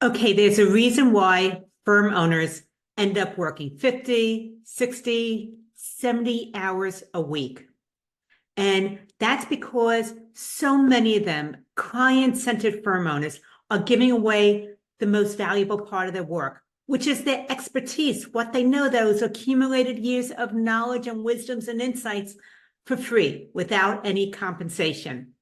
Okay, there's a reason why firm owners end up working 50, 60, 70 hours a week. And that's because so many of them, client-centered firm owners, are giving away the most valuable part of their work, which is their expertise, what they know, those accumulated years of knowledge and wisdoms and insights for free without any compensation.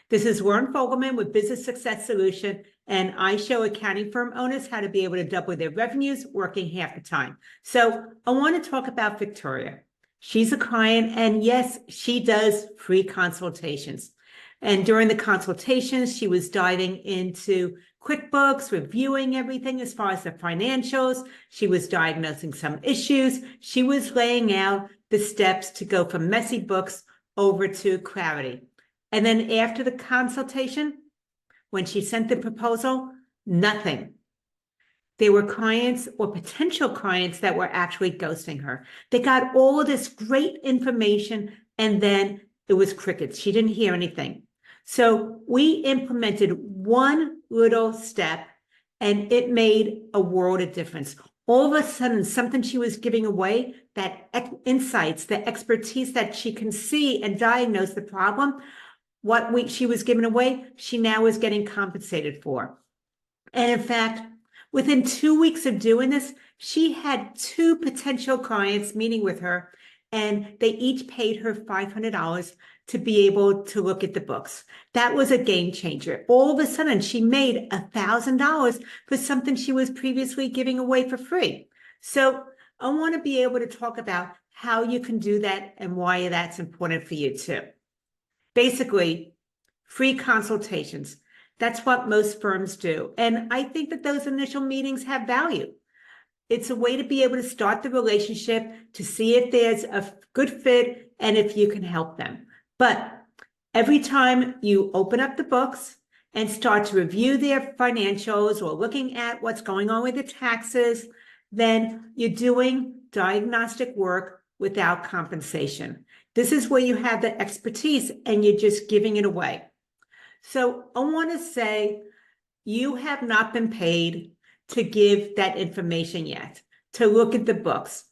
This is Warren Fogelman with Business Success Solution, and I show accounting firm owners how to be able to double their revenues working half the time. So I want to talk about Victoria. She's a client, and yes, she does free consultations. And during the consultations, she was diving into QuickBooks, reviewing everything as far as the financials. She was diagnosing some issues. She was laying out the steps to go from messy books over to clarity. And then after the consultation, when she sent the proposal, nothing. There were clients or potential clients that were actually ghosting her. They got all of this great information, and then it was crickets. She didn't hear anything. So we implemented one little step, and it made a world of difference. All of a sudden, something she was giving away, that insights, the expertise that she can see and diagnose the problem, she was giving away, she now is getting compensated for. And in fact, within 2 weeks of doing this, she had 2 potential clients meeting with her, and they each paid her $500 to be able to look at the books. That was a game changer. All of a sudden, she made $1,000 for something she was previously giving away for free. So I want to be able to talk about how you can do that and why that's important for you too. Basically, free consultations. That's what most firms do. And I think that those initial meetings have value. It's a way to be able to start the relationship, to see if there's a good fit and if you can help them. But every time you open up the books and start to review their financials or looking at what's going on with the taxes, then you're doing diagnostic work without compensation. This is where you have the expertise and you're just giving it away. So I want to say you have not been paid to give that information yet, to look at the books.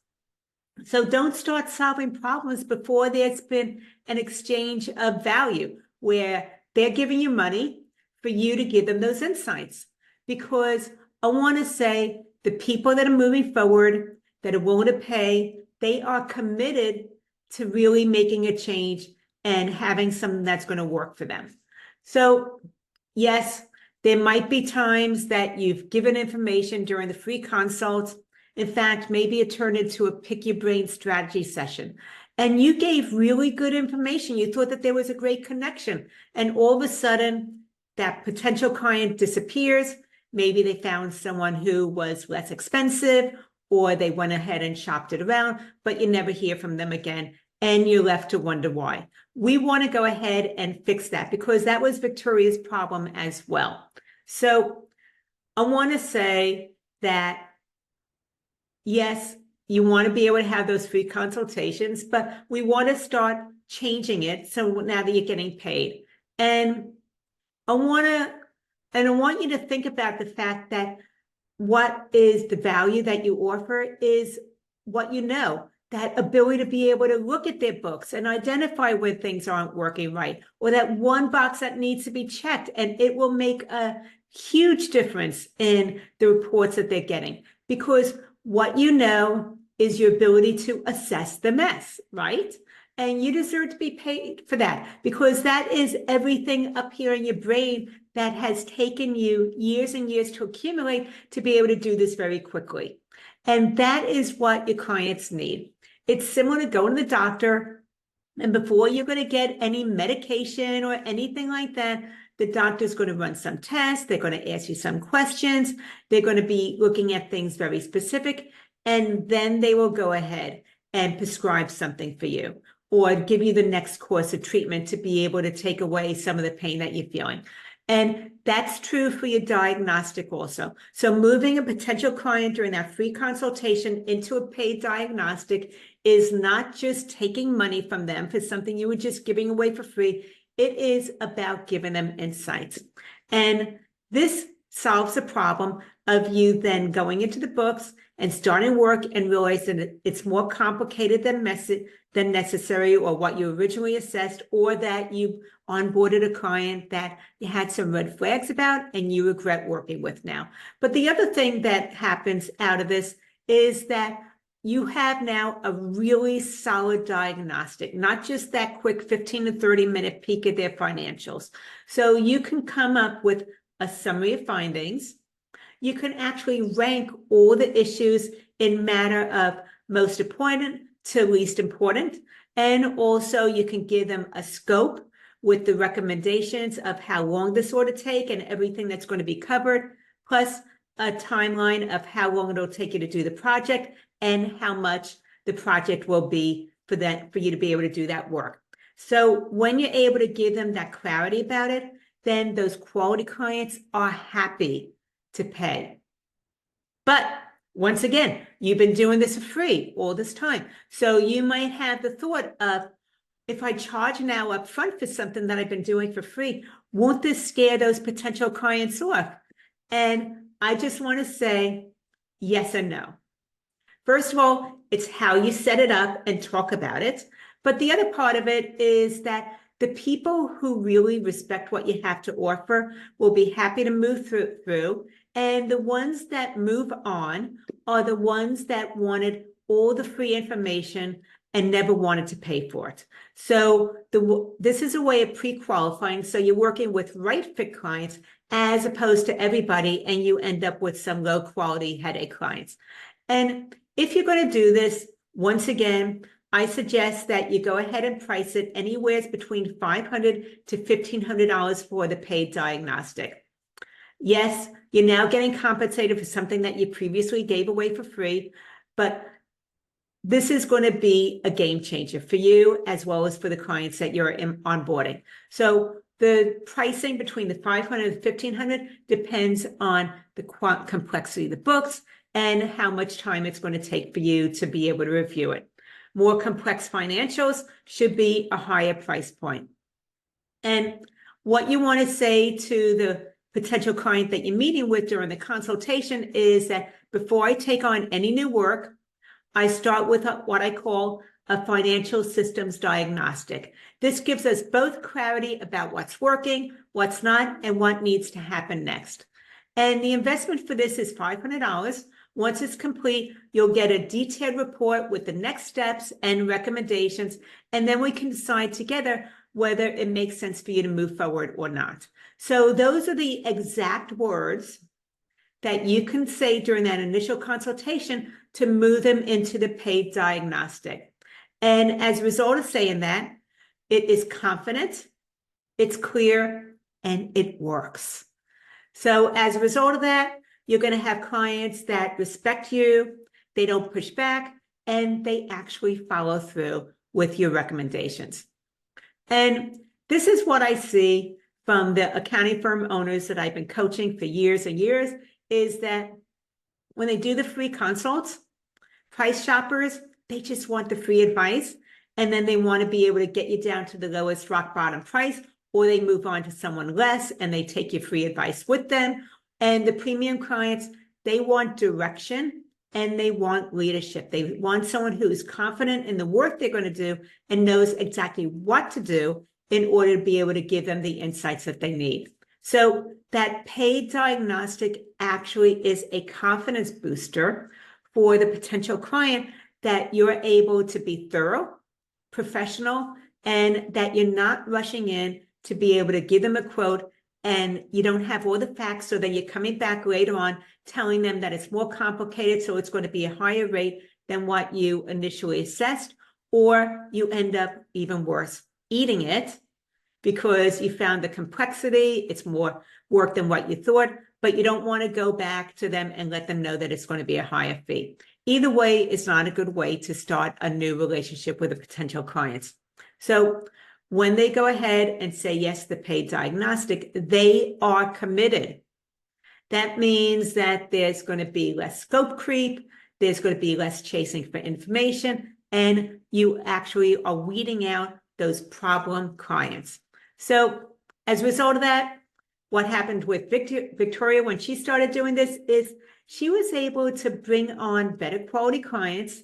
So don't start solving problems before there's been an exchange of value where they're giving you money for you to give them those insights. Because I want to say the people that are moving forward, that are willing to pay, they are committed to really making a change and having something that's going to work for them. So yes, there might be times that you've given information during the free consult. In fact, maybe it turned into a pick your brain strategy session. And you gave really good information. You thought that there was a great connection. And all of a sudden, that potential client disappears. Maybe they found someone who was less expensive, or they went ahead and shopped it around, but you never hear from them again. And you're left to wonder why. We want to go ahead and fix that because that was Victoria's problem as well. So I want to say that, yes, you want to be able to have those free consultations, but we want to start changing it so now that you're getting paid. And I want you to think about the fact that what is the value that you offer is what you know. That ability to be able to look at their books and identify when things aren't working right, or that one box that needs to be checked, and it will make a huge difference in the reports that they're getting. Because what you know is your ability to assess the mess, right? And you deserve to be paid for that because that is everything up here in your brain that has taken you years and years to accumulate to be able to do this very quickly. And that is what your clients need. It's similar to going to the doctor, and before you're going to get any medication or anything like that, the doctor's going to run some tests. They're going to ask you some questions. They're going to be looking at things very specific, and then they will go ahead and prescribe something for you or give you the next course of treatment to be able to take away some of the pain that you're feeling. And that's true for your diagnostic also. So moving a potential client during that free consultation into a paid diagnostic is not just taking money from them for something you were just giving away for free. It is about giving them insights. And this solves the problem of you then going into the books and starting work and realizing that it's more complicated than necessary, or what you originally assessed, or that you onboarded a client that you had some red flags about and you regret working with now. But the other thing that happens out of this is that you have now a really solid diagnostic, not just that quick 15 to 30-minute peek at their financials. So you can come up with a summary of findings. You can actually rank all the issues in matter of most important to least important. And also you can give them a scope with the recommendations of how long this ought to take and everything that's going to be covered, plus a timeline of how long it'll take you to do the project and how much the project will be for you to be able to do that work. So when you're able to give them that clarity about it, then those quality clients are happy to pay. But once again, you've been doing this for free all this time. So you might have the thought of, if I charge now up front for something that I've been doing for free, won't this scare those potential clients off? And I just want to say yes and no. First of all, it's how you set it up and talk about it. But the other part of it is that the people who really respect what you have to offer will be happy to move through. And the ones that move on are the ones that wanted all the free information and never wanted to pay for it. So this is a way of pre-qualifying. So you're working with right fit clients as opposed to everybody, and you end up with some low quality headache clients. And if you're going to do this, once again, I suggest that you go ahead and price it anywhere between $500 to $1,500 for the paid diagnostic. Yes, you're now getting compensated for something that you previously gave away for free, but this is going to be a game changer for you as well as for the clients that you're onboarding. So the pricing between the $500 and $1,500 depends on the complexity of the books and how much time it's going to take for you to be able to review it. More complex financials should be a higher price point. And what you want to say to the potential client that you're meeting with during the consultation is that before I take on any new work, I start with what I call a financial systems diagnostic. This gives us both clarity about what's working, what's not, and what needs to happen next. And the investment for this is $500. Once it's complete, you'll get a detailed report with the next steps and recommendations, and then we can decide together whether it makes sense for you to move forward or not. So those are the exact words that you can say during that initial consultation to move them into the paid diagnostic. And as a result of saying that, it is confident, it's clear, and it works. So as a result of that, you're going to have clients that respect you, they don't push back, and they actually follow through with your recommendations. And this is what I see from the accounting firm owners that I've been coaching for years and years, is that when they do the free consults, price shoppers, they just want the free advice, and then they want to be able to get you down to the lowest rock bottom price, or they move on to someone less and they take your free advice with them. And the premium clients, they want direction and they want leadership. They want someone who is confident in the work they're going to do and knows exactly what to do in order to be able to give them the insights that they need. So that paid diagnostic actually is a confidence booster for the potential client, that you're able to be thorough, professional, and that you're not rushing in to be able to give them a quote and you don't have all the facts, so that you're coming back later on telling them that it's more complicated, so it's going to be a higher rate than what you initially assessed, or you end up even worse, eating it because you found the complexity, it's more work than what you thought, but you don't want to go back to them and let them know that it's going to be a higher fee. Either way, it's not a good way to start a new relationship with a potential client. So when they go ahead and say yes to the paid diagnostic, they are committed. That means that there's going to be less scope creep, there's going to be less chasing for information, and you actually are weeding out those problem clients. So as a result of that, what happened with Victoria when she started doing this is she was able to bring on better quality clients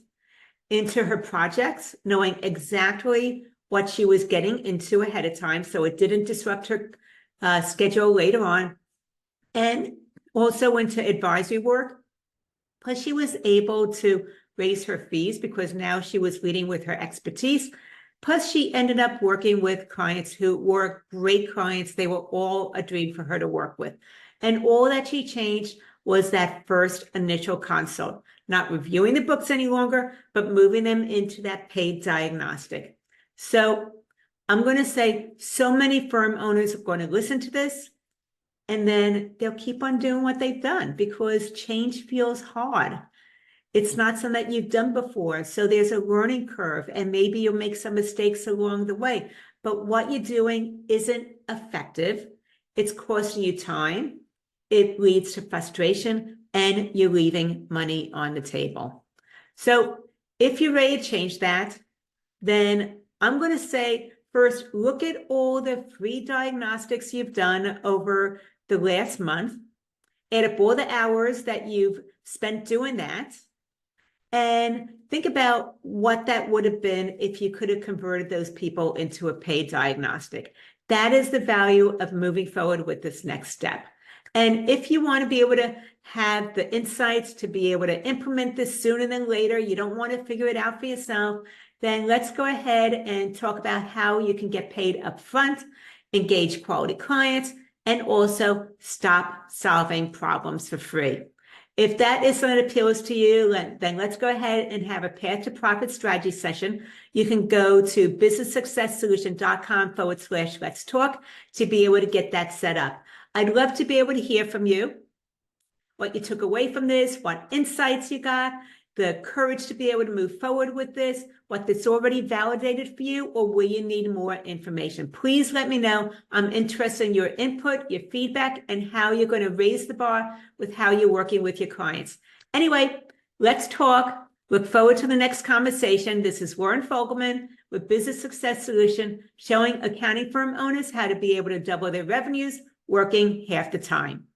into her projects, knowing exactly what she was getting into ahead of time, so it didn't disrupt her schedule later on, and also into advisory work. Plus, she was able to raise her fees because now she was leading with her expertise. Plus, she ended up working with clients who were great clients. They were all a dream for her to work with. And all that she changed was that first initial consult, not reviewing the books any longer, but moving them into that paid diagnostic. So I'm going to say so many firm owners are going to listen to this, and then they'll keep on doing what they've done because change feels hard. It's not something that you've done before. So there's a learning curve, and maybe you'll make some mistakes along the way. But what you're doing isn't effective. It's costing you time. It leads to frustration, and you're leaving money on the table. So if you're ready to change that, then I'm going to say, first, look at all the free diagnostics you've done over the last month. Add up all the hours that you've spent doing that. And think about what that would have been if you could have converted those people into a paid diagnostic. That is the value of moving forward with this next step. And if you want to be able to have the insights to be able to implement this sooner than later, you don't want to figure it out for yourself, then let's go ahead and talk about how you can get paid upfront, engage quality clients, and also stop solving problems for free. If that is something that appeals to you, then let's go ahead and have a path to profit strategy session. You can go to businesssuccesssolution.com/let's talk to be able to get that set up. I'd love to be able to hear from you, what you took away from this, what insights you got, the courage to be able to move forward with this, what that's already validated for you, or will you need more information? Please let me know. I'm interested in your input, your feedback, and how you're going to raise the bar with how you're working with your clients. Anyway, let's talk. Look forward to the next conversation. This is Warren Fogelman with Business Success Solution, showing accounting firm owners how to be able to double their revenues working half the time.